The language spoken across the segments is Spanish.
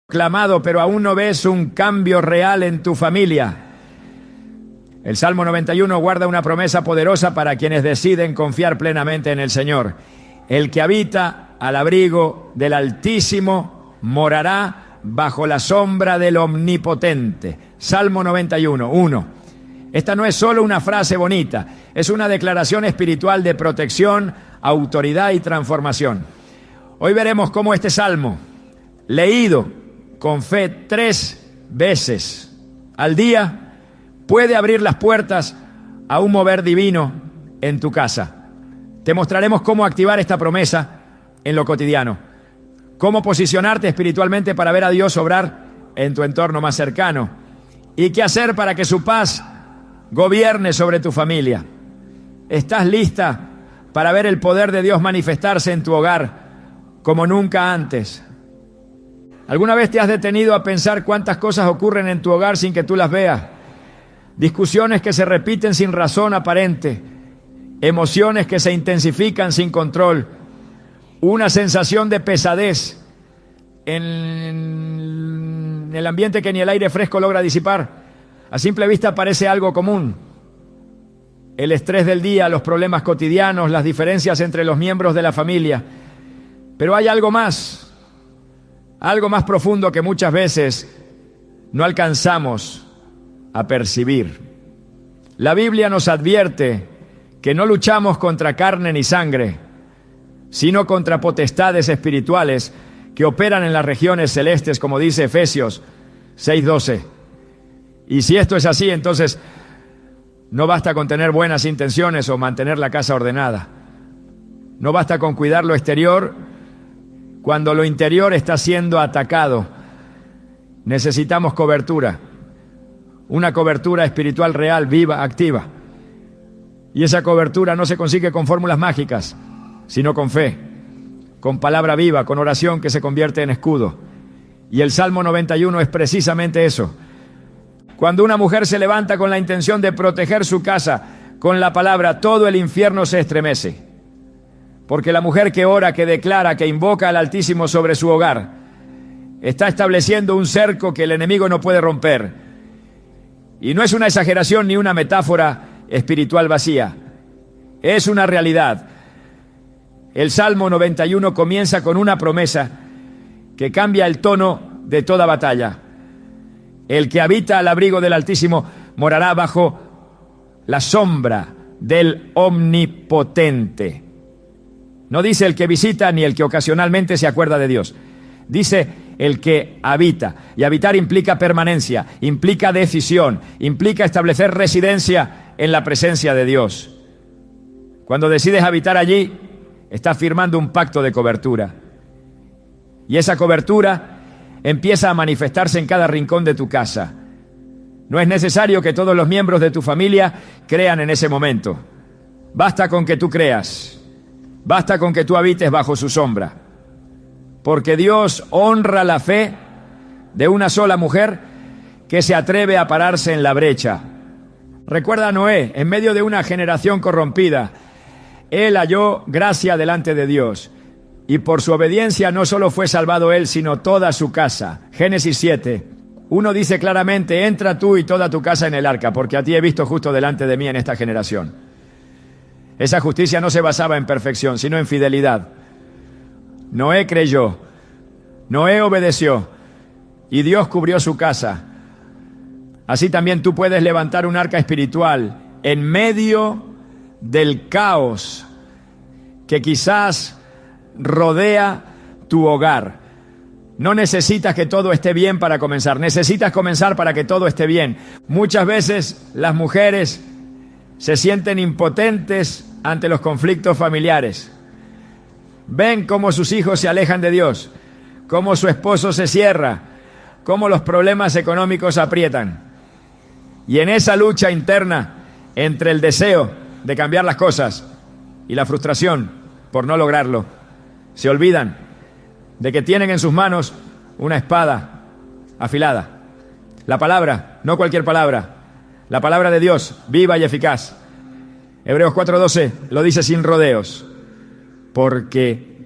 clamado, pero aún no ves un cambio real en tu familia. El Salmo 91 guarda una promesa poderosa para quienes deciden confiar plenamente en el Señor. El que habita al abrigo del Altísimo morará bajo la sombra del Omnipotente. Salmo 91, 1. Esta no es solo una frase bonita, es una declaración espiritual de protección, autoridad y transformación. Hoy veremos cómo este salmo, leído con fe 3 veces al día, puede abrir las puertas a un mover divino en tu casa. Te mostraremos cómo activar esta promesa en lo cotidiano, cómo posicionarte espiritualmente para ver a Dios obrar en tu entorno más cercano y qué hacer para que su paz gobierne sobre tu familia. ¿Estás lista para ver el poder de Dios manifestarse en tu hogar como nunca antes? ¿Alguna vez te has detenido a pensar cuántas cosas ocurren en tu hogar sin que tú las veas? Discusiones que se repiten sin razón aparente, emociones que se intensifican sin control, una sensación de pesadez en el ambiente que ni el aire fresco logra disipar. A simple vista parece algo común. El estrés del día, los problemas cotidianos, las diferencias entre los miembros de la familia. Pero hay algo más profundo que muchas veces no alcanzamos a percibir. La Biblia nos advierte que no luchamos contra carne ni sangre, sino contra potestades espirituales que operan en las regiones celestes, como dice Efesios 6:12. Y si esto es así, entonces no basta con tener buenas intenciones o mantener la casa ordenada. No basta con cuidar lo exterior cuando lo interior está siendo atacado. Necesitamos cobertura, una cobertura espiritual real, viva, activa. Y esa cobertura no se consigue con fórmulas mágicas, sino con fe, con palabra viva, con oración que se convierte en escudo. Y el Salmo 91 es precisamente eso. Cuando una mujer se levanta con la intención de proteger su casa con la palabra, todo el infierno se estremece. Porque la mujer que ora, que declara, que invoca al Altísimo sobre su hogar, está estableciendo un cerco que el enemigo no puede romper. Y no es una exageración ni una metáfora espiritual vacía. Es una realidad. El Salmo 91 comienza con una promesa que cambia el tono de toda batalla. El que habita al abrigo del Altísimo morará bajo la sombra del Omnipotente. No dice el que visita ni el que ocasionalmente se acuerda de Dios. Dice el que habita. Y habitar implica permanencia, implica decisión, implica establecer residencia en la presencia de Dios. Cuando decides habitar allí, estás firmando un pacto de cobertura. Y esa cobertura empieza a manifestarse en cada rincón de tu casa. No es necesario que todos los miembros de tu familia crean en ese momento. Basta con que tú creas. Basta con que tú habites bajo su sombra. Porque Dios honra la fe de una sola mujer que se atreve a pararse en la brecha. Recuerda a Noé, en medio de una generación corrompida, él halló gracia delante de Dios. Y por su obediencia no solo fue salvado él, sino toda su casa. Génesis 7. Uno dice claramente, entra tú y toda tu casa en el arca, porque a ti he visto justo delante de mí en esta generación. Esa justicia no se basaba en perfección, sino en fidelidad. Noé creyó, Noé obedeció, y Dios cubrió su casa. Así también tú puedes levantar un arca espiritual en medio del caos que quizás rodea tu hogar. No necesitas que todo esté bien para comenzar, necesitas comenzar para que todo esté bien. Muchas veces las mujeres se sienten impotentes ante los conflictos familiares. Ven cómo sus hijos se alejan de Dios, cómo su esposo se cierra, cómo los problemas económicos aprietan. Y en esa lucha interna entre el deseo de cambiar las cosas y la frustración por no lograrlo, se olvidan de que tienen en sus manos una espada afilada. La palabra, no cualquier palabra, la palabra de Dios, viva y eficaz. Hebreos 4:12 lo dice sin rodeos, porque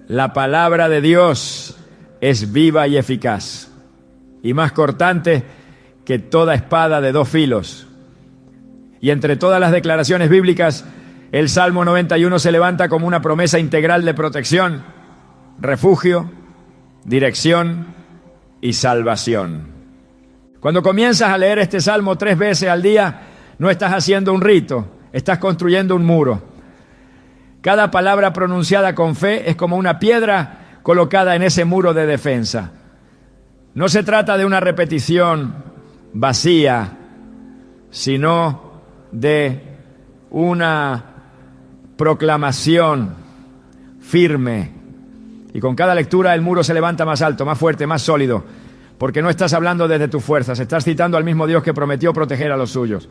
la palabra de Dios es viva y eficaz, y más cortante que toda espada de dos filos. Y entre todas las declaraciones bíblicas, el Salmo 91 se levanta como una promesa integral de protección, refugio, dirección y salvación. Cuando comienzas a leer este Salmo 3 veces al día, no estás haciendo un rito, estás construyendo un muro. Cada palabra pronunciada con fe es como una piedra colocada en ese muro de defensa. No se trata de una repetición vacía, sino de una proclamación firme. Y con cada lectura el muro se levanta más alto, más fuerte, más sólido, porque no estás hablando desde tus fuerzas, estás citando al mismo Dios que prometió proteger a los suyos.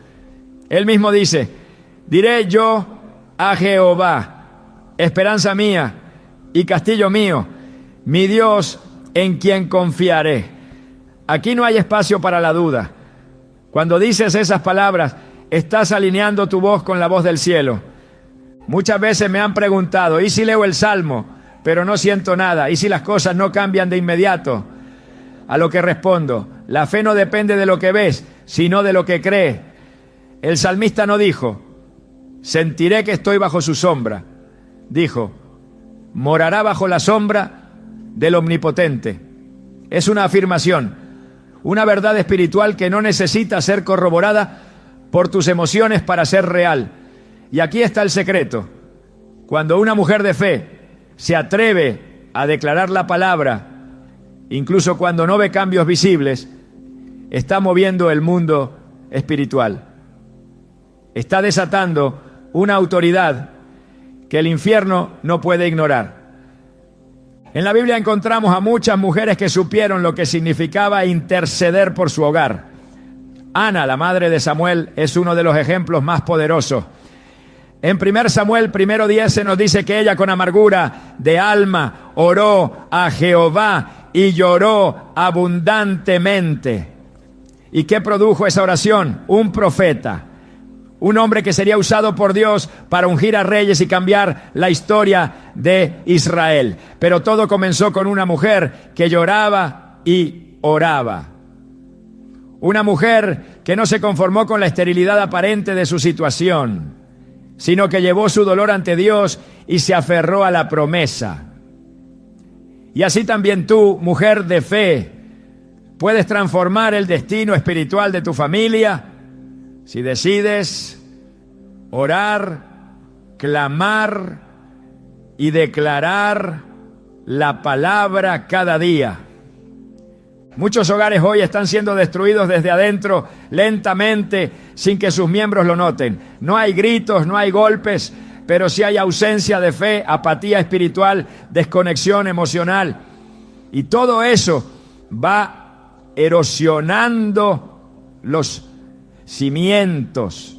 Él mismo dice: diré yo a Jehová, esperanza mía y castillo mío, mi Dios en quien confiaré. Aquí no hay espacio para la duda. Cuando dices esas palabras, estás alineando tu voz con la voz del cielo. Muchas veces me han preguntado: ¿y si leo el Salmo, pero no siento nada? ¿Y si las cosas no cambian de inmediato? A lo que respondo: la fe no depende de lo que ves, sino de lo que crees. El salmista no dijo: sentiré que estoy bajo su sombra. Dijo: morará bajo la sombra del Omnipotente. Es una afirmación, una verdad espiritual que no necesita ser corroborada por tus emociones para ser real. Y aquí está el secreto. Cuando una mujer de fe se atreve a declarar la palabra, incluso cuando no ve cambios visibles, está moviendo el mundo espiritual. Está desatando una autoridad que el infierno no puede ignorar. En la Biblia encontramos a muchas mujeres que supieron lo que significaba interceder por su hogar. Ana, la madre de Samuel, es uno de los ejemplos más poderosos. En 1 Samuel 1:10 se nos dice que ella con amargura de alma oró a Jehová y lloró abundantemente. ¿Y qué produjo esa oración? Un profeta, un hombre que sería usado por Dios para ungir a reyes y cambiar la historia de Israel. Pero todo comenzó con una mujer que lloraba y oraba. Una mujer que no se conformó con la esterilidad aparente de su situación, sino que llevó su dolor ante Dios y se aferró a la promesa. Y así también tú, mujer de fe, puedes transformar el destino espiritual de tu familia si decides orar, clamar y declarar la palabra cada día. Muchos hogares hoy están siendo destruidos desde adentro, lentamente, sin que sus miembros lo noten. No hay gritos, no hay golpes, pero sí hay ausencia de fe, apatía espiritual, desconexión emocional. Y todo eso va erosionando los cimientos.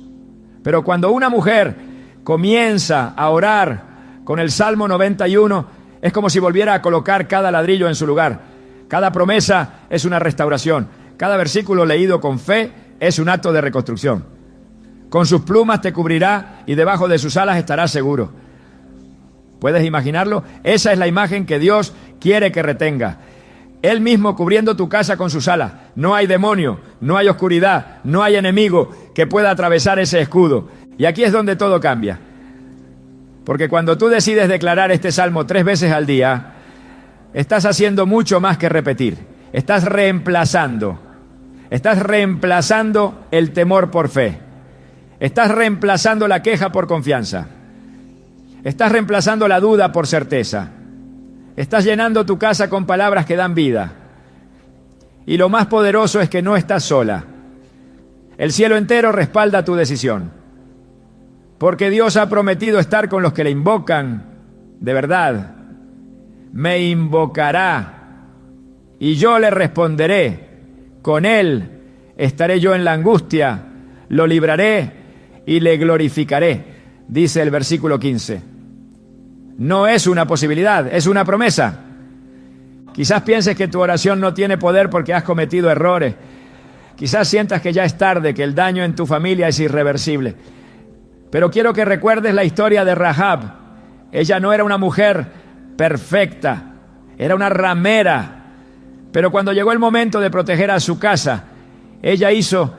Pero cuando una mujer comienza a orar con el Salmo 91, es como si volviera a colocar cada ladrillo en su lugar. Cada promesa es una restauración. Cada versículo leído con fe es un acto de reconstrucción. Con sus plumas te cubrirá y debajo de sus alas estarás seguro. ¿Puedes imaginarlo? Esa es la imagen que Dios quiere que retenga. Él mismo cubriendo tu casa con sus alas. No hay demonio, no hay oscuridad, no hay enemigo que pueda atravesar ese escudo. Y aquí es donde todo cambia. Porque cuando tú decides declarar este salmo 3 veces al día, estás haciendo mucho más que repetir. Estás reemplazando el temor por fe. Estás reemplazando la queja por confianza. Estás reemplazando la duda por certeza. Estás llenando tu casa con palabras que dan vida. Y lo más poderoso es que no estás sola. El cielo entero respalda tu decisión. Porque Dios ha prometido estar con los que le invocan de verdad. Me invocará y yo le responderé. Con él estaré yo en la angustia, lo libraré y le glorificaré, dice el versículo 15. No es una posibilidad, es una promesa. Quizás pienses que tu oración no tiene poder porque has cometido errores. Quizás sientas que ya es tarde, que el daño en tu familia es irreversible. Pero quiero que recuerdes la historia de Rahab. Ella no era una mujer perfecta. Era una ramera. Pero cuando llegó el momento de proteger a su casa, ella hizo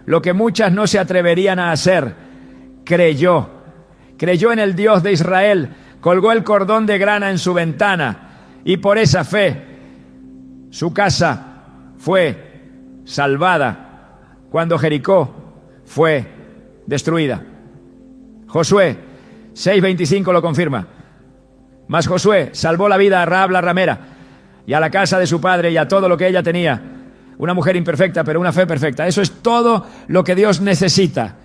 lo que muchas no se atreverían a hacer. Creyó en el Dios de Israel, colgó el cordón de grana en su ventana y por esa fe su casa fue salvada cuando Jericó fue destruida. Josué 6:25 lo confirma. Mas Josué salvó la vida a Rahab la ramera y a la casa de su padre y a todo lo que ella tenía. Una mujer imperfecta, pero una fe perfecta. Eso es todo lo que Dios necesita.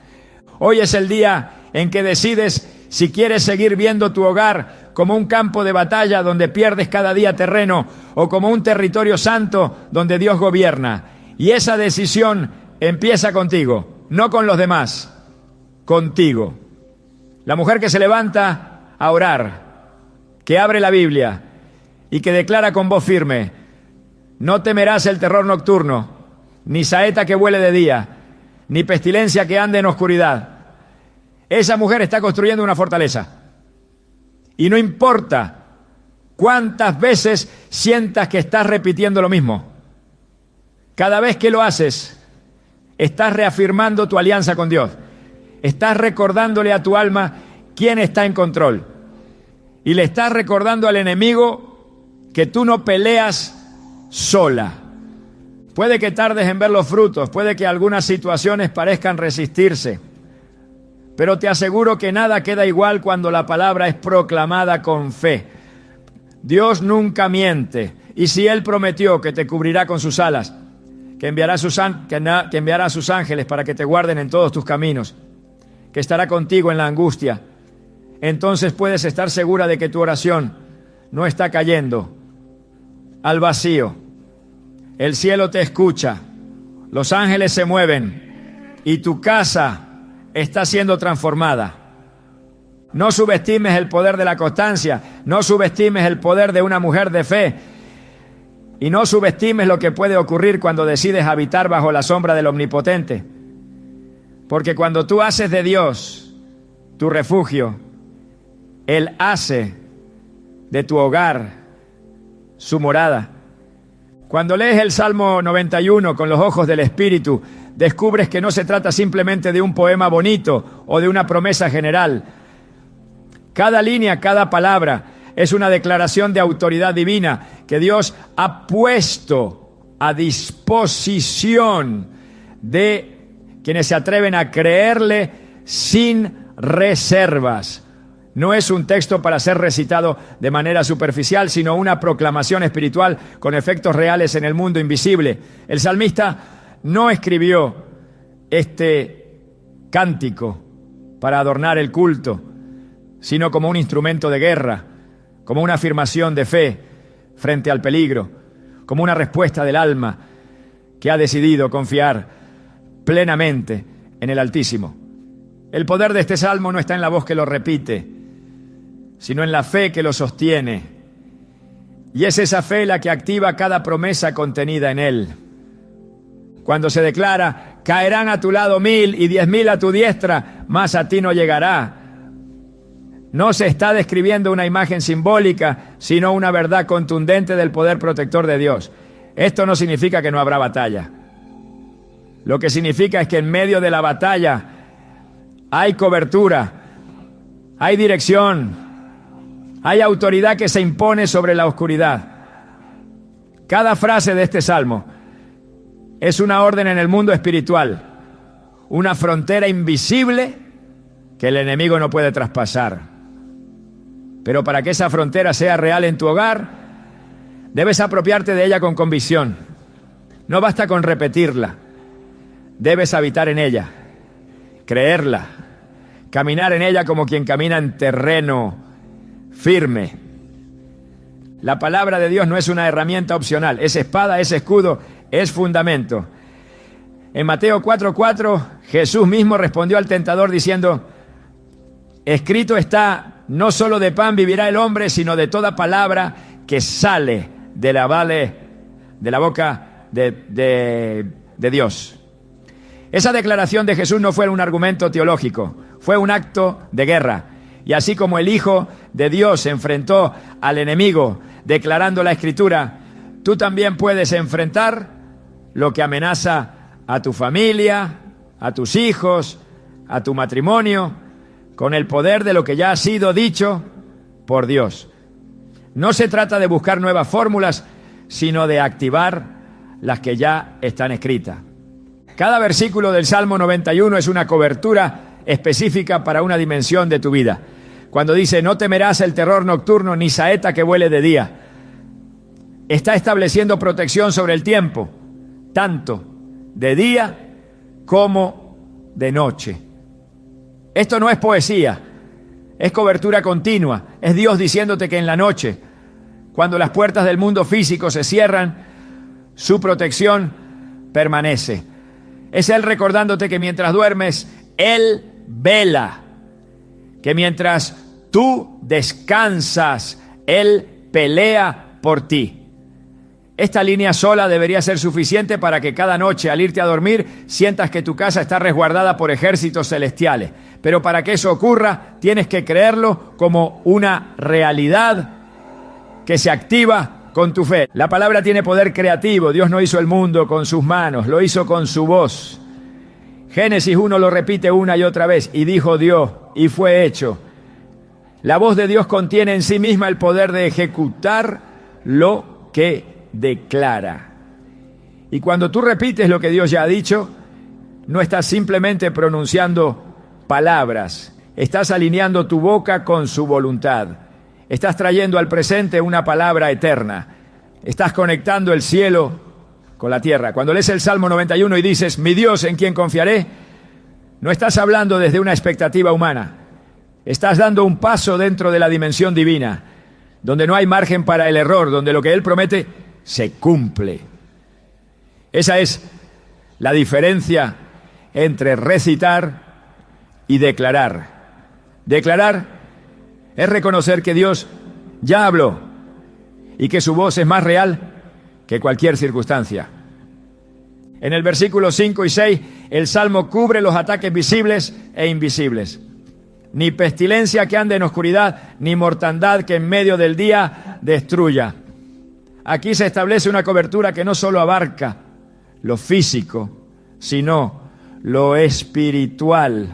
Hoy es el día en que decides si quieres seguir viendo tu hogar como un campo de batalla donde pierdes cada día terreno o como un territorio santo donde Dios gobierna. Y esa decisión empieza contigo, no con los demás, contigo. La mujer que se levanta a orar, que abre la Biblia y que declara con voz firme: no temerás el terror nocturno, ni saeta que vuele de día, ni pestilencia que ande en oscuridad. Esa mujer está construyendo una fortaleza. Y no importa cuántas veces sientas que estás repitiendo lo mismo. Cada vez que lo haces, estás reafirmando tu alianza con Dios. Estás recordándole a tu alma quién está en control. Y le estás recordando al enemigo que tú no peleas sola. Puede que tardes en ver los frutos, puede que algunas situaciones parezcan resistirse, pero te aseguro que nada queda igual cuando la palabra es proclamada con fe. Dios nunca miente, y si Él prometió que te cubrirá con sus alas, que enviará a sus ángeles para que te guarden en todos tus caminos, que estará contigo en la angustia, entonces puedes estar segura de que tu oración no está cayendo al vacío. El cielo te escucha, los ángeles se mueven y tu casa está siendo transformada. No subestimes el poder de la constancia, no subestimes el poder de una mujer de fe y no subestimes lo que puede ocurrir cuando decides habitar bajo la sombra del Omnipotente. Porque cuando tú haces de Dios tu refugio, Él hace de tu hogar su morada. Cuando lees el Salmo 91 con los ojos del Espíritu, descubres que no se trata simplemente de un poema bonito o de una promesa general. Cada línea, cada palabra es una declaración de autoridad divina que Dios ha puesto a disposición de quienes se atreven a creerle sin reservas. No es un texto para ser recitado de manera superficial, sino una proclamación espiritual con efectos reales en el mundo invisible. El salmista no escribió este cántico para adornar el culto, sino como un instrumento de guerra, como una afirmación de fe frente al peligro, como una respuesta del alma que ha decidido confiar plenamente en el Altísimo. El poder de este salmo no está en la voz que lo repite, sino en la fe que lo sostiene. Y es esa fe la que activa cada promesa contenida en él. Cuando se declara: caerán a tu lado 1000 y 10.000 a tu diestra, mas a ti no llegará. No se está describiendo una imagen simbólica, sino una verdad contundente del poder protector de Dios. Esto no significa que no habrá batalla. Lo que significa es que en medio de la batalla hay cobertura, hay dirección, hay autoridad que se impone sobre la oscuridad. Cada frase de este salmo es una orden en el mundo espiritual, una frontera invisible que el enemigo no puede traspasar. Pero para que esa frontera sea real en tu hogar, debes apropiarte de ella con convicción. No basta con repetirla, debes habitar en ella, creerla, caminar en ella como quien camina en terreno firme. La palabra de Dios no es una herramienta opcional, es espada, es escudo, es fundamento. En Mateo 4:4, Jesús mismo respondió al tentador diciendo: escrito está, no solo de pan vivirá el hombre, sino de toda palabra que sale de la boca de Dios. Esa declaración de Jesús no fue un argumento teológico, fue un acto de guerra. Y así como el Hijo de Dios enfrentó al enemigo declarando la Escritura, tú también puedes enfrentar lo que amenaza a tu familia, a tus hijos, a tu matrimonio, con el poder de lo que ya ha sido dicho por Dios. No se trata de buscar nuevas fórmulas, sino de activar las que ya están escritas. Cada versículo del Salmo 91 es una cobertura específica para una dimensión de tu vida. Cuando dice, no temerás el terror nocturno ni saeta que vuele de día, está estableciendo protección sobre el tiempo, tanto de día como de noche. Esto no es poesía, es cobertura continua. Es Dios diciéndote que en la noche, cuando las puertas del mundo físico se cierran, su protección permanece. Es Él recordándote que mientras duermes, Él vela. Que mientras tú descansas, Él pelea por ti. Esta línea sola debería ser suficiente para que cada noche al irte a dormir sientas que tu casa está resguardada por ejércitos celestiales. Pero para que eso ocurra, tienes que creerlo como una realidad que se activa con tu fe. La palabra tiene poder creativo. Dios no hizo el mundo con sus manos, lo hizo con su voz. Génesis 1 lo repite una y otra vez, y dijo Dios, y fue hecho. La voz de Dios contiene en sí misma el poder de ejecutar lo que declara. Y cuando tú repites lo que Dios ya ha dicho, no estás simplemente pronunciando palabras, estás alineando tu boca con su voluntad. Estás trayendo al presente una palabra eterna. Estás conectando el cielo con la tierra. Cuando lees el Salmo 91 y dices, mi Dios en quien confiaré, no estás hablando desde una expectativa humana. Estás dando un paso dentro de la dimensión divina, donde no hay margen para el error, donde lo que Él promete se cumple. Esa es la diferencia entre recitar y declarar. Declarar es reconocer que Dios ya habló y que su voz es más real que cualquier circunstancia. En el versículo 5 y 6, el Salmo cubre los ataques visibles e invisibles. Ni pestilencia que ande en oscuridad, ni mortandad que en medio del día destruya. Aquí se establece una cobertura que no solo abarca lo físico, sino lo espiritual.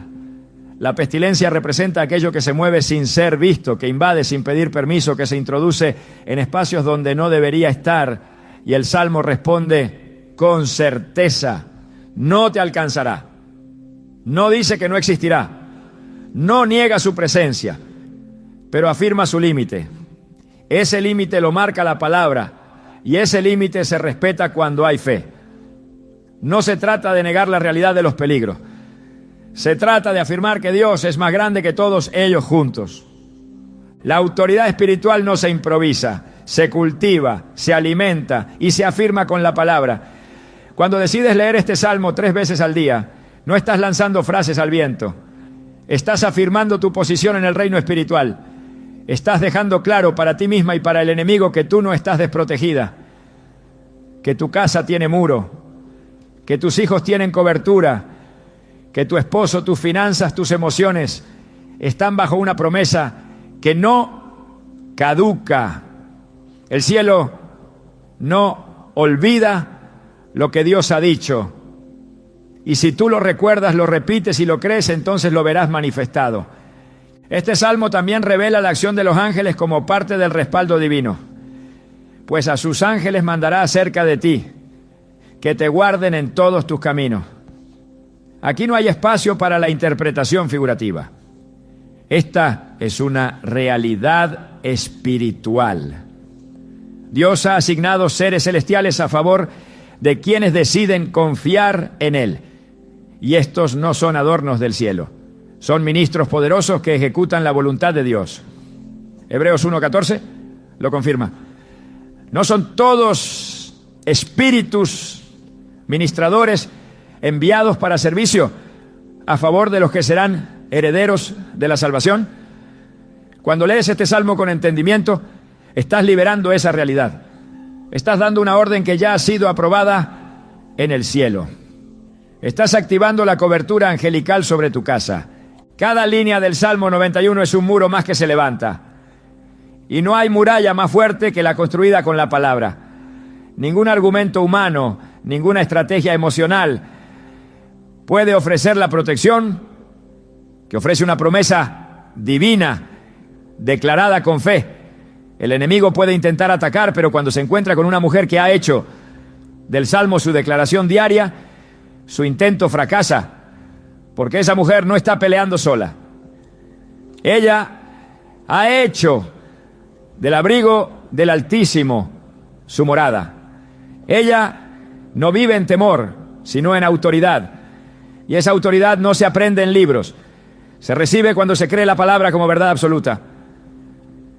La pestilencia representa aquello que se mueve sin ser visto, que invade sin pedir permiso, que se introduce en espacios donde no debería estar. Y el Salmo responde con certeza, no te alcanzará. No dice que no existirá, no niega su presencia, pero afirma su límite. Ese límite lo marca la palabra y ese límite se respeta cuando hay fe. No se trata de negar la realidad de los peligros. Se trata de afirmar que Dios es más grande que todos ellos juntos. La autoridad espiritual no se improvisa, se cultiva, se alimenta y se afirma con la palabra. Cuando decides leer este salmo 3 veces al día, no estás lanzando frases al viento. Estás afirmando tu posición en el reino espiritual. Estás dejando claro para ti misma y para el enemigo que tú no estás desprotegida, que tu casa tiene muro, que tus hijos tienen cobertura, que tu esposo, tus finanzas, tus emociones están bajo una promesa que no caduca. El cielo no olvida lo que Dios ha dicho. Y si tú lo recuerdas, lo repites y lo crees, entonces lo verás manifestado. Este salmo también revela la acción de los ángeles como parte del respaldo divino. Pues a sus ángeles mandará acerca de ti, que te guarden en todos tus caminos. Aquí no hay espacio para la interpretación figurativa. Esta es una realidad espiritual. Dios ha asignado seres celestiales a favor de quienes deciden confiar en Él. Y estos no son adornos del cielo. Son ministros poderosos que ejecutan la voluntad de Dios. Hebreos 1:14 lo confirma. No son todos espíritus ministradores enviados para servicio a favor de los que serán herederos de la salvación. Cuando lees este salmo con entendimiento, estás liberando esa realidad. Estás dando una orden que ya ha sido aprobada en el cielo. Estás activando la cobertura angelical sobre tu casa. Cada línea del Salmo 91 es un muro más que se levanta. Y no hay muralla más fuerte que la construida con la palabra. Ningún argumento humano, ninguna estrategia emocional puede ofrecer la protección que ofrece una promesa divina, declarada con fe. El enemigo puede intentar atacar, pero cuando se encuentra con una mujer que ha hecho del Salmo su declaración diaria, su intento fracasa, porque esa mujer no está peleando sola. Ella ha hecho del abrigo del Altísimo su morada. Ella no vive en temor, sino en autoridad. Y esa autoridad no se aprende en libros. Se recibe cuando se cree la palabra como verdad absoluta.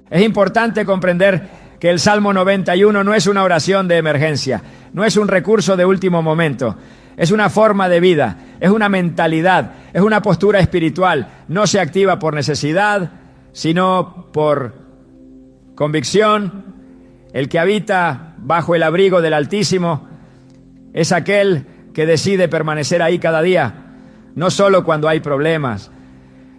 Es importante comprender que el Salmo 91 no es una oración de emergencia, no es un recurso de último momento. Es una forma de vida, es una mentalidad, es una postura espiritual. No se activa por necesidad, sino por convicción. El que habita bajo el abrigo del Altísimo es aquel que decide permanecer ahí cada día, no solo cuando hay problemas.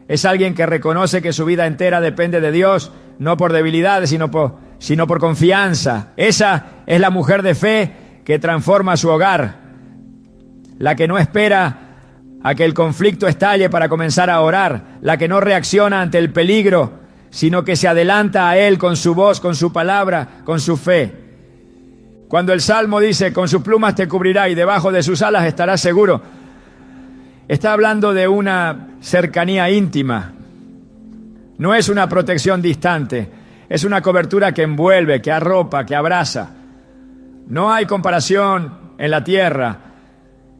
Es alguien que reconoce que su vida entera depende de Dios, no por debilidades, sino por confianza. Esa es la mujer de fe que transforma su hogar, la que no espera a que el conflicto estalle para comenzar a orar, la que no reacciona ante el peligro, sino que se adelanta a él con su voz, con su palabra, con su fe. Cuando el Salmo dice, con sus plumas te cubrirá y debajo de sus alas estarás seguro, está hablando de una cercanía íntima. No es una protección distante, es una cobertura que envuelve, que arropa, que abraza. No hay comparación en la tierra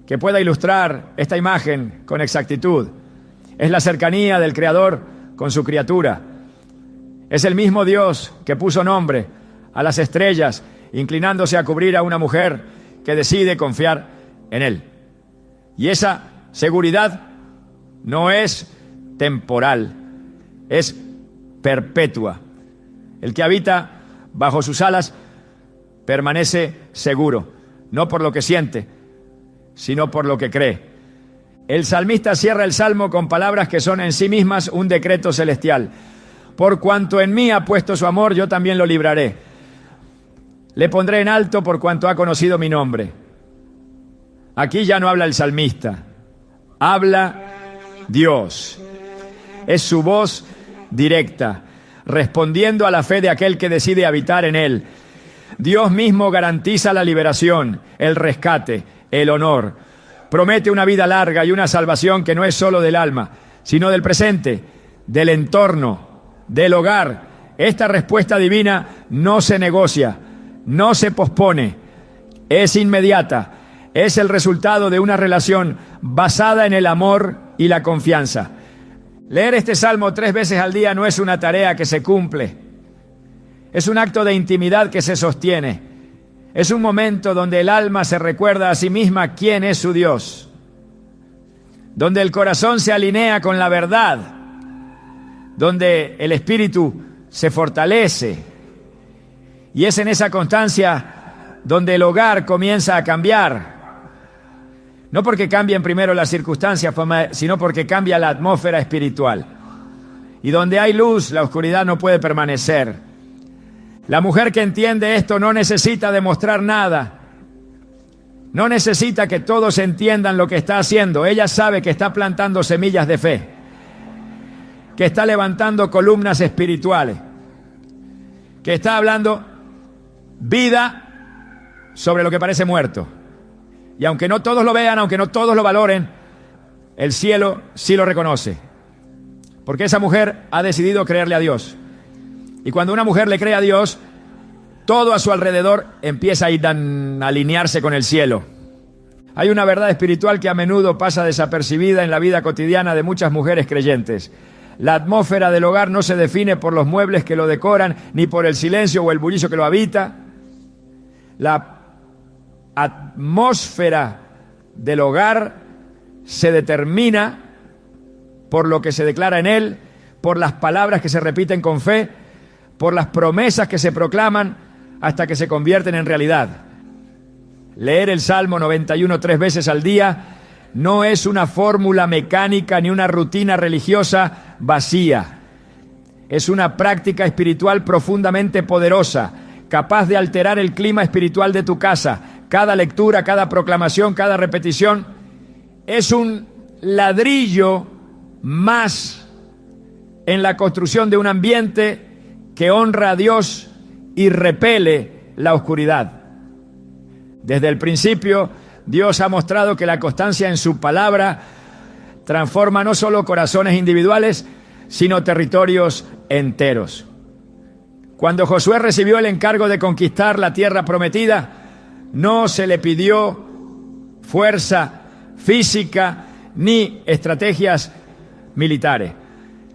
que pueda ilustrar esta imagen con exactitud. Es la cercanía del Creador con su criatura. Es el mismo Dios que puso nombre a las estrellas, inclinándose a cubrir a una mujer que decide confiar en Él. Y esa seguridad no es temporal, es perpetua. El que habita bajo sus alas permanece seguro, no por lo que siente, sino por lo que cree. El salmista cierra el salmo con palabras que son en sí mismas un decreto celestial. Por cuanto en mí ha puesto su amor, yo también lo libraré. Le pondré en alto por cuanto ha conocido mi nombre. Aquí ya no habla el salmista, habla Dios. Es su voz directa, respondiendo a la fe de aquel que decide habitar en él. Dios mismo garantiza la liberación, el rescate, el honor. Promete una vida larga y una salvación que no es solo del alma, sino del presente, del entorno, del hogar. Esta respuesta divina no se negocia, no se pospone, es inmediata, es el resultado de una relación basada en el amor y la confianza. Leer este salmo 3 veces al día no es una tarea que se cumple, es un acto de intimidad que se sostiene. Es un momento donde el alma se recuerda a sí misma quién es su Dios, donde el corazón se alinea con la verdad, donde el espíritu se fortalece. Y es en esa constancia donde el hogar comienza a cambiar. No porque cambien primero las circunstancias, sino porque cambia la atmósfera espiritual. Y donde hay luz, la oscuridad no puede permanecer. La mujer que entiende esto no necesita demostrar nada. No necesita que todos entiendan lo que está haciendo. Ella sabe que está plantando semillas de fe, que está levantando columnas espirituales, que está hablando vida sobre lo que parece muerto. Y aunque no todos lo vean, aunque no todos lo valoren, el cielo sí lo reconoce. Porque esa mujer ha decidido creerle a Dios. Y cuando una mujer le cree a Dios, todo a su alrededor empieza a alinearse con el cielo. Hay una verdad espiritual que a menudo pasa desapercibida en la vida cotidiana de muchas mujeres creyentes. La atmósfera del hogar no se define por los muebles que lo decoran, ni por el silencio o el bullicio que lo habita. La atmósfera del hogar se determina por lo que se declara en él, por las palabras que se repiten con fe, por las promesas que se proclaman hasta que se convierten en realidad. Leer el Salmo 91 3 veces al día no es una fórmula mecánica ni una rutina religiosa vacía. es una práctica espiritual profundamente poderosa, capaz de alterar el clima espiritual de tu casa. Cada lectura, cada proclamación, cada repetición es un ladrillo más en la construcción de un ambiente que honra a Dios y repele la oscuridad. Desde el principio, Dios ha mostrado que la constancia en su palabra transforma no solo corazones individuales, sino territorios enteros. Cuando Josué recibió el encargo de conquistar la tierra prometida, no se le pidió fuerza física ni estrategias militares.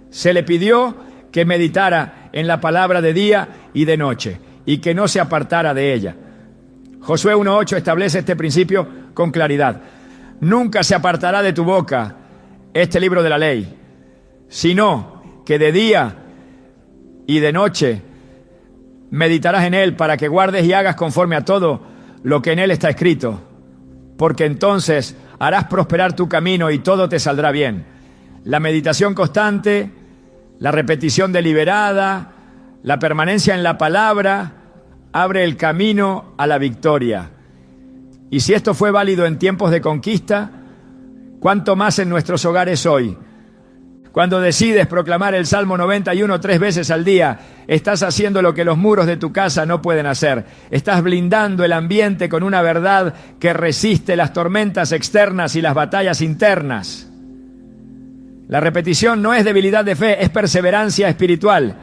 Se le pidió que meditara en la palabra de día y de noche y que no se apartara de ella. Josué 1:8 establece este principio con claridad. Nunca se apartará de tu boca este libro de la ley, sino que de día y de noche meditarás en él para que guardes y hagas conforme a todo lo que en él está escrito, porque entonces harás prosperar tu camino y todo te saldrá bien. La meditación constante, la repetición deliberada, la permanencia en la palabra abre el camino a la victoria. Y si esto fue válido en tiempos de conquista, ¿cuánto más en nuestros hogares hoy? Cuando decides proclamar el Salmo 91 3 veces al día, estás haciendo lo que los muros de tu casa no pueden hacer. Estás blindando el ambiente con una verdad que resiste las tormentas externas y las batallas internas. La repetición no es debilidad de fe, es perseverancia espiritual.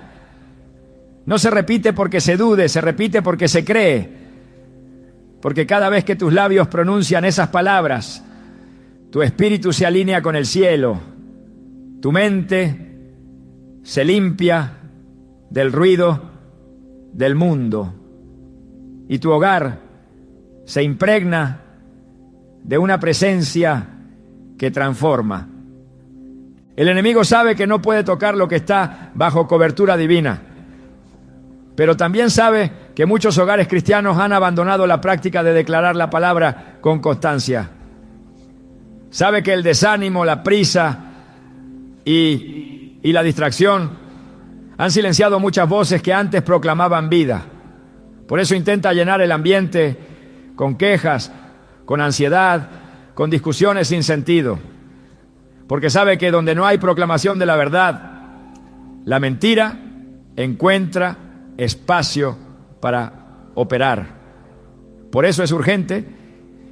No se repite porque se dude, se repite porque se cree. Porque cada vez que tus labios pronuncian esas palabras, tu espíritu se alinea con el cielo. Tu mente se limpia del ruido del mundo y tu hogar se impregna de una presencia que transforma. El enemigo sabe que no puede tocar lo que está bajo cobertura divina, pero también sabe que muchos hogares cristianos han abandonado la práctica de declarar la palabra con constancia. Sabe que el desánimo, la prisa y la distracción han silenciado muchas voces que antes proclamaban vida. Por eso intenta llenar el ambiente con quejas, con ansiedad, con discusiones sin sentido. Porque sabe que donde no hay proclamación de la verdad, la mentira encuentra espacio para operar. Por eso es urgente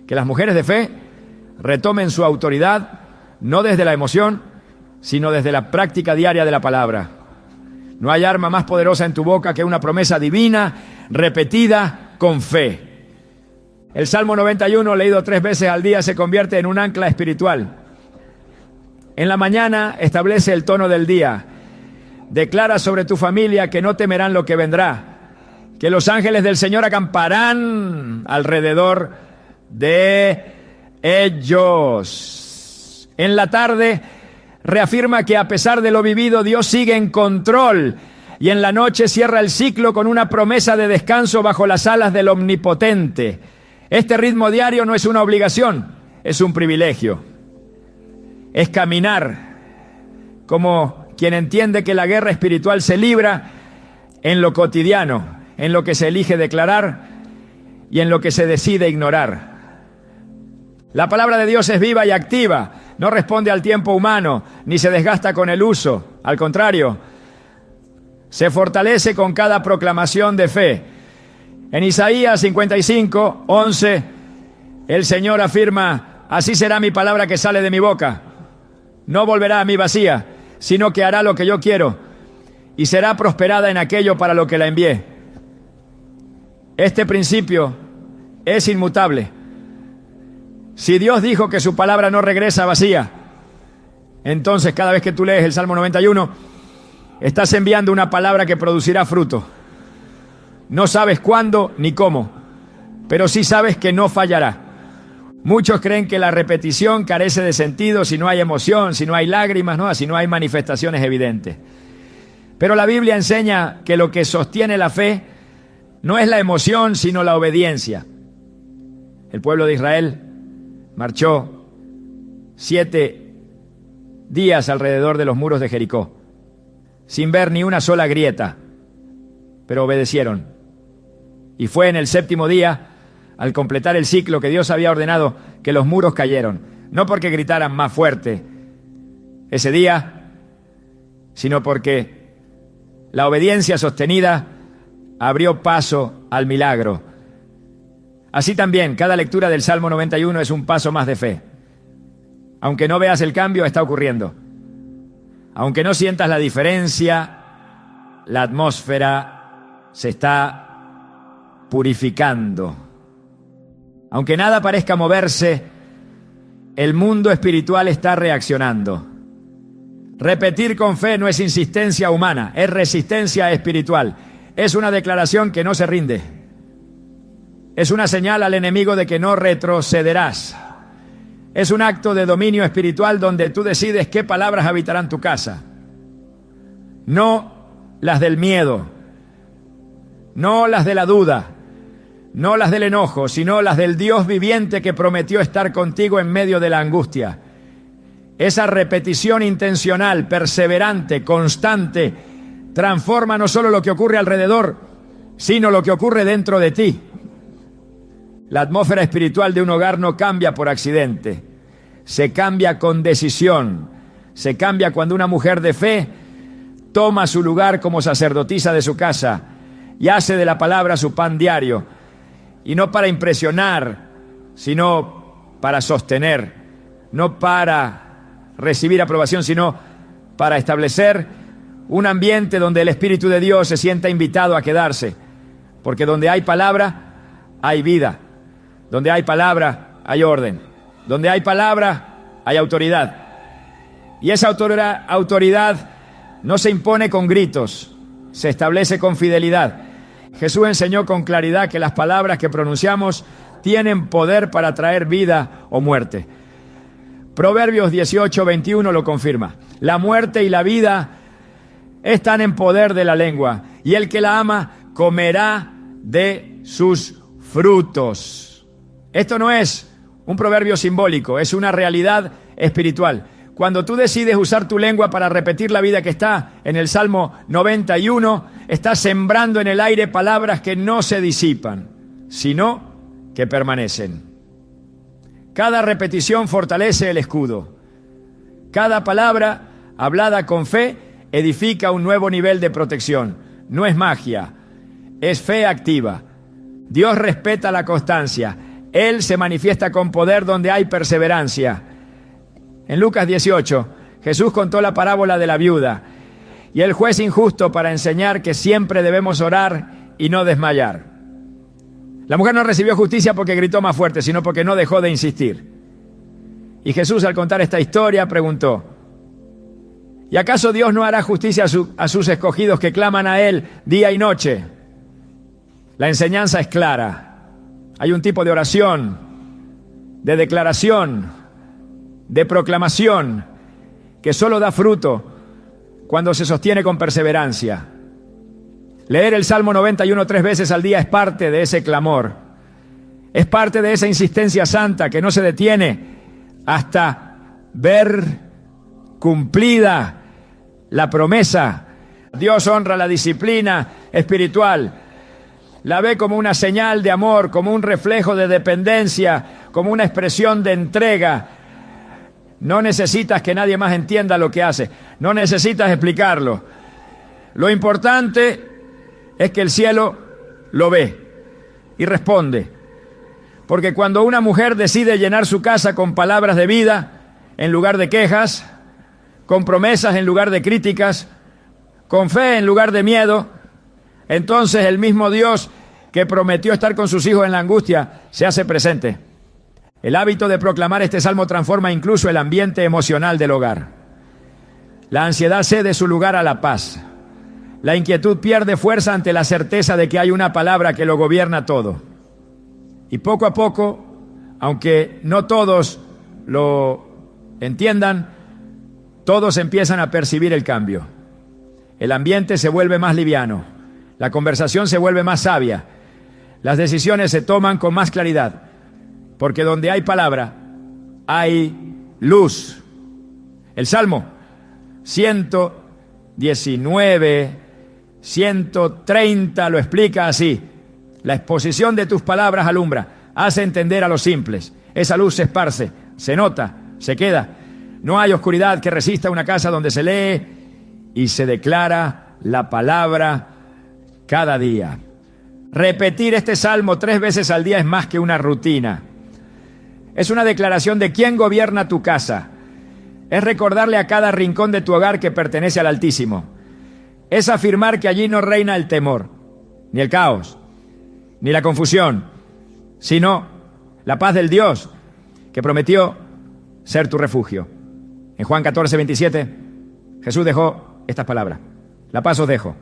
que las mujeres de fe retomen su autoridad, no desde la emoción, sino desde la práctica diaria de la palabra. No hay arma más poderosa en tu boca que una promesa divina repetida con fe. El Salmo 91, leído 3 veces al día, se convierte en un ancla espiritual. En la mañana establece el tono del día. Declara sobre tu familia que no temerán lo que vendrá, que los ángeles del Señor acamparán alrededor de ellos. En la tarde reafirma que a pesar de lo vivido, Dios sigue en control, y en la noche cierra el ciclo con una promesa de descanso bajo las alas del Omnipotente. Este ritmo diario no es una obligación, es un privilegio. Es caminar como quien entiende que la guerra espiritual se libra en lo cotidiano, en lo que se elige declarar y en lo que se decide ignorar. La palabra de Dios es viva y activa, no responde al tiempo humano, ni se desgasta con el uso. Al contrario, se fortalece con cada proclamación de fe. En Isaías 55, 11, el Señor afirma: así será mi palabra que sale de mi boca. No volverá a mí vacía, sino que hará lo que yo quiero, y será prosperada en aquello para lo que la envié. Este principio es inmutable. Si Dios dijo que su palabra no regresa vacía, entonces cada vez que tú lees el Salmo 91, estás enviando una palabra que producirá fruto. No sabes cuándo ni cómo, pero sí sabes que no fallará. Muchos creen que la repetición carece de sentido si no hay emoción, si no hay lágrimas, ¿no? Si no hay manifestaciones evidentes. Pero la Biblia enseña que lo que sostiene la fe no es la emoción, sino la obediencia. El pueblo de Israel marchó 7 días alrededor de los muros de Jericó. sin ver ni una sola grieta, pero obedecieron. Y fue en el 7º día, al completar el ciclo que Dios había ordenado, que los muros cayeron, no porque gritaran más fuerte ese día, sino porque la obediencia sostenida abrió paso al milagro. Así también, cada lectura del Salmo 91 es un paso más de fe. Aunque no veas el cambio, está ocurriendo. Aunque no sientas la diferencia, la atmósfera se está purificando. Aunque nada parezca moverse, el mundo espiritual está reaccionando. Repetir con fe no es insistencia humana, es resistencia espiritual. Es una declaración que no se rinde. Es una señal al enemigo de que no retrocederás. Es un acto de dominio espiritual donde tú decides qué palabras habitarán tu casa. No las del miedo, no las de la duda, no las del enojo, sino las del Dios viviente que prometió estar contigo en medio de la angustia. Esa repetición intencional, perseverante, constante, transforma no solo lo que ocurre alrededor, sino lo que ocurre dentro de ti. La atmósfera espiritual de un hogar no cambia por accidente, se cambia con decisión, se cambia cuando una mujer de fe toma su lugar como sacerdotisa de su casa y hace de la palabra su pan diario, y no para impresionar, sino para sostener, no para recibir aprobación, sino para establecer un ambiente donde el Espíritu de Dios se sienta invitado a quedarse, porque donde hay palabra, hay vida. Donde hay palabra, hay orden. Donde hay palabra, hay autoridad. Y esa autoridad no se impone con gritos, se establece con fidelidad. Jesús enseñó con claridad que las palabras que pronunciamos tienen poder para traer vida o muerte. Proverbios 18:21 lo confirma. La muerte y la vida están en poder de la lengua, y el que la ama comerá de sus frutos. Esto no es un proverbio simbólico, es una realidad espiritual. Cuando tú decides usar tu lengua para repetir la vida que está en el Salmo 91, estás sembrando en el aire palabras que no se disipan, sino que permanecen. Cada repetición fortalece el escudo. Cada palabra hablada con fe edifica un nuevo nivel de protección. No es magia, es fe activa. Dios respeta la constancia. Él se manifiesta con poder donde hay perseverancia. En Lucas 18, Jesús contó la parábola de la viuda y el juez injusto para enseñar que siempre debemos orar y no desmayar. La mujer no recibió justicia porque gritó más fuerte, sino porque no dejó de insistir. Y Jesús, al contar esta historia, preguntó: ¿y acaso Dios no hará justicia a sus escogidos que claman a Él día y noche? La enseñanza es clara. Hay un tipo de oración, de declaración, de proclamación, que solo da fruto cuando se sostiene con perseverancia. Leer el Salmo 91 3 veces al día es parte de ese clamor. Es parte de esa insistencia santa que no se detiene hasta ver cumplida la promesa. Dios honra la disciplina espiritual. La ve como una señal de amor, como un reflejo de dependencia, como una expresión de entrega. No necesitas que nadie más entienda lo que hace. No necesitas explicarlo. Lo importante es que el cielo lo ve y responde. Porque cuando una mujer decide llenar su casa con palabras de vida en lugar de quejas, con promesas en lugar de críticas, con fe en lugar de miedo, entonces el mismo Dios que prometió estar con sus hijos en la angustia se hace presente. El hábito de proclamar este salmo transforma incluso el ambiente emocional del hogar. La ansiedad cede su lugar a la paz. La inquietud pierde fuerza ante la certeza de que hay una palabra que lo gobierna todo. Y poco a poco, aunque no todos lo entiendan, todos empiezan a percibir el cambio. El ambiente se vuelve más liviano, la conversación se vuelve más sabia, las decisiones se toman con más claridad, porque donde hay palabra, hay luz. El Salmo 19, 130 lo explica así. La exposición de tus palabras alumbra, hace entender a los simples. Esa luz se esparce, se nota, se queda. No hay oscuridad que resista una casa donde se lee y se declara la palabra cada día. Repetir este salmo 3 veces al día es más que una rutina. Es una declaración de quién gobierna tu casa. Es recordarle a cada rincón de tu hogar que pertenece al Altísimo. Es afirmar que allí no reina el temor, ni el caos, ni la confusión, sino la paz del Dios que prometió ser tu refugio. En Juan 14, 27, Jesús dejó estas palabras: la paz os dejo,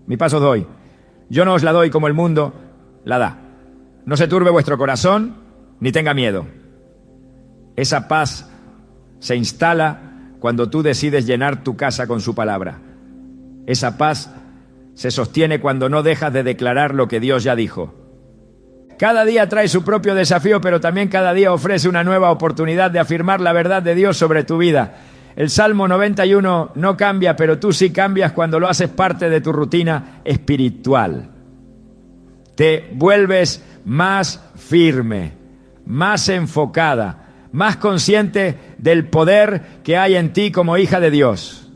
mi paz os doy. Yo no os la doy como el mundo la da. No se turbe vuestro corazón, ni tenga miedo. Esa paz se instala cuando tú decides llenar tu casa con su palabra. Esa paz se sostiene cuando no dejas de declarar lo que Dios ya dijo. Cada día trae su propio desafío, pero también cada día ofrece una nueva oportunidad de afirmar la verdad de Dios sobre tu vida. El Salmo 91 no cambia, pero tú sí cambias cuando lo haces parte de tu rutina espiritual. Te vuelves más firme, más enfocada, más consciente del poder que hay en ti como hija de Dios.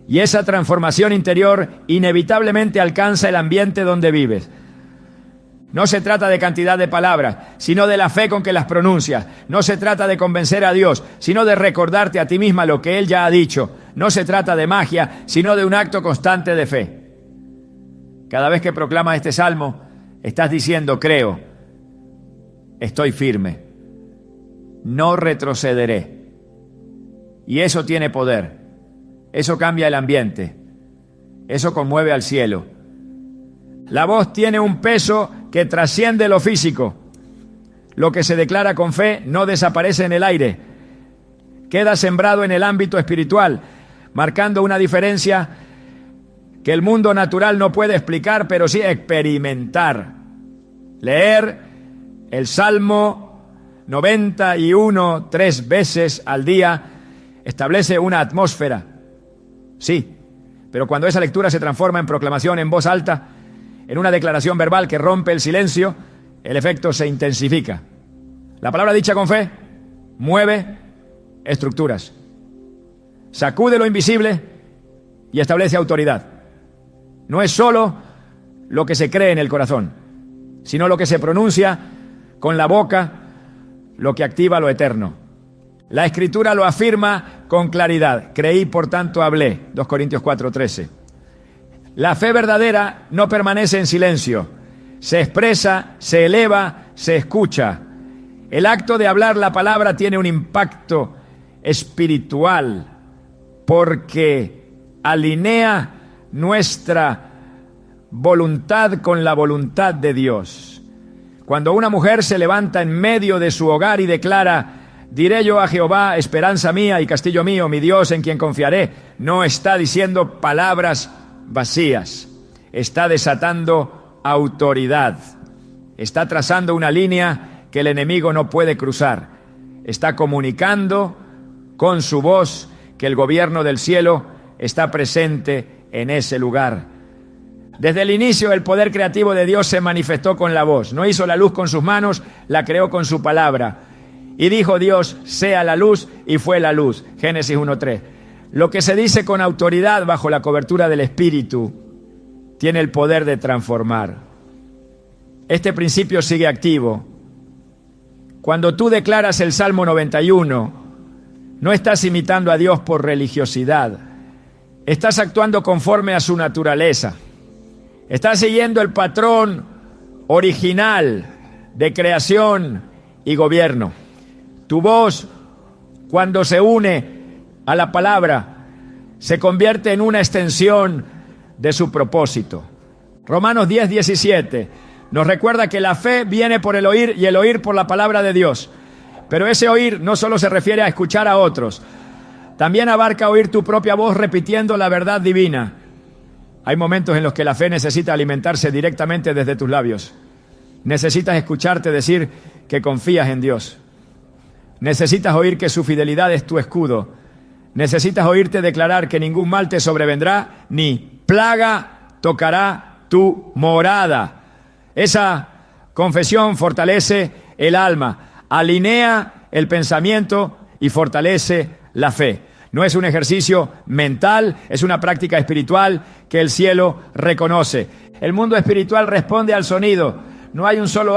Y esa transformación interior inevitablemente alcanza el ambiente donde vives. No se trata de cantidad de palabras, sino de la fe con que las pronuncias. No se trata de convencer a Dios, sino de recordarte a ti misma lo que Él ya ha dicho. No se trata de magia, sino de un acto constante de fe. Cada vez que proclamas este salmo, estás diciendo: creo, estoy firme, no retrocederé. Y eso tiene poder, eso cambia el ambiente, eso conmueve al cielo. La voz tiene un peso que trasciende lo físico. Lo que se declara con fe no desaparece en el aire, queda sembrado en el ámbito espiritual, marcando una diferencia que el mundo natural no puede explicar, pero sí experimentar. Leer el Salmo 91 3 veces al día establece una atmósfera, sí, pero cuando esa lectura se transforma en proclamación en voz alta, en una declaración verbal que rompe el silencio, el efecto se intensifica. La palabra dicha con fe mueve estructuras, sacude lo invisible y establece autoridad. No es solo lo que se cree en el corazón, sino lo que se pronuncia con la boca, lo que activa lo eterno. La Escritura lo afirma con claridad. Creí, por tanto hablé. 2 Corintios 4:13. La fe verdadera no permanece en silencio. Se expresa, se eleva, se escucha. El acto de hablar la palabra tiene un impacto espiritual porque alinea nuestra voluntad con la voluntad de Dios. Cuando una mujer se levanta en medio de su hogar y declara: diré yo a Jehová, esperanza mía y castillo mío, mi Dios en quien confiaré, no está diciendo palabras vacías, está desatando autoridad, está trazando una línea que el enemigo no puede cruzar, está comunicando con su voz que el gobierno del cielo está presente en ese lugar. Desde el inicio el poder creativo de Dios se manifestó con la voz. No hizo la luz con sus manos, la creó con su palabra. Y dijo Dios: sea la luz, y fue la luz. Génesis 1:3. Lo que se dice con autoridad bajo la cobertura del Espíritu tiene el poder de transformar. Este principio sigue activo. Cuando tú declaras el Salmo 91, no estás imitando a Dios por religiosidad. Estás actuando conforme a su naturaleza. Estás siguiendo el patrón original de creación y gobierno. Tu voz, cuando se une a la palabra, se convierte en una extensión de su propósito. Romanos 10:17 nos recuerda que la fe viene por el oír y el oír por la palabra de Dios. Pero ese oír no solo se refiere a escuchar a otros, también abarca oír tu propia voz repitiendo la verdad divina. Hay momentos en los que la fe necesita alimentarse directamente desde tus labios. Necesitas escucharte decir que confías en Dios. Necesitas oír que su fidelidad es tu escudo. Necesitas oírte declarar que ningún mal te sobrevendrá, ni plaga tocará tu morada. Esa confesión fortalece el alma, alinea el pensamiento y fortalece la fe. No es un ejercicio mental, es una práctica espiritual que el cielo reconoce. El mundo espiritual responde al sonido. No hay un solo